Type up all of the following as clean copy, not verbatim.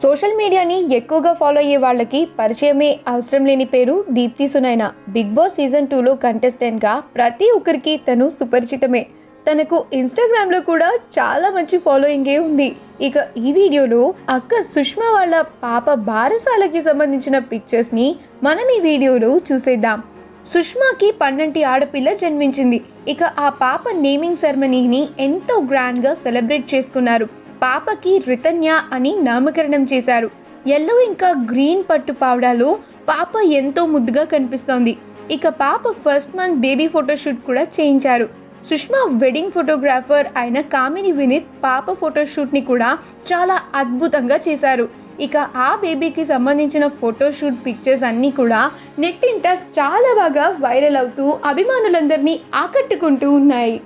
Social మీడియాని ఎక్కువగా follow అయ్యే వాళ్ళకి పరిచయమే అవసరం లేని పేరు Deepthi Sunaina. Bigg Boss season 2లో కంటెస్టెంట్గా ప్రతి ఒక్కరికి తను సుపరిచితమే. తనకు ఇన్స్టాగ్రామ్లో కూడా చాలా మంచి ఫాలోయింగే ఉంది. ఇక ఈ వీడియోలో అక్క సుష్మా వాళ్ళ పాప బారసాలకి సంబంధించిన పిక్చర్స్ని మనం ఈ వీడియోలో చూసేద్దాం. సుష్మాకి 12 ఆడపిల్ల జన్మించింది. ఇక ఆ పాప నేమింగ్ సెరమనీని ఎంతో గ్రాండ్గా సెలబ్రేట్ చేసుకున్నారు. పాపకి రితన్య అని నామకరణం చేశారు. ఎల్లో ఇంకా గ్రీన్ పట్టు పావడాలో పాప ఎంతో ముద్దుగా కనిపిస్తోంది. ఇక పాప ఫస్ట్ మంత్ బేబీ ఫోటోషూట్ కూడా చేయించారు. సుష్మా వెడ్డింగ్ ఫోటోగ్రాఫర్ అయిన కామిని వినీత్ పాప ఫోటోషూట్ని కూడా చాలా అద్భుతంగా చేశారు. ఇక ఆ బేబీకి సంబంధించిన ఫోటోషూట్ పిక్చర్స్ అన్నీ కూడా నెట్టింట చాలా బాగా వైరల్ అవుతూ అభిమానులందరినీ ఆకట్టుకుంటూ ఉన్నాయి.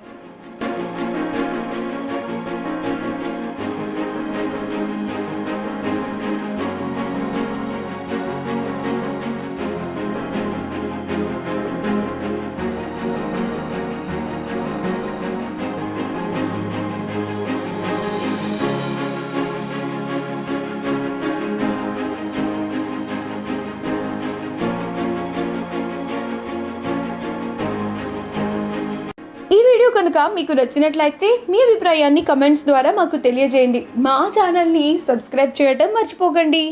ఈ వీడియో కనుక మీకు నచ్చినట్లయితే మీ అభిప్రాయాన్ని కమెంట్స్ ద్వారా మాకు తెలియజేయండి. మా ఛానల్ని సబ్స్క్రైబ్ చేయడం మర్చిపోకండి.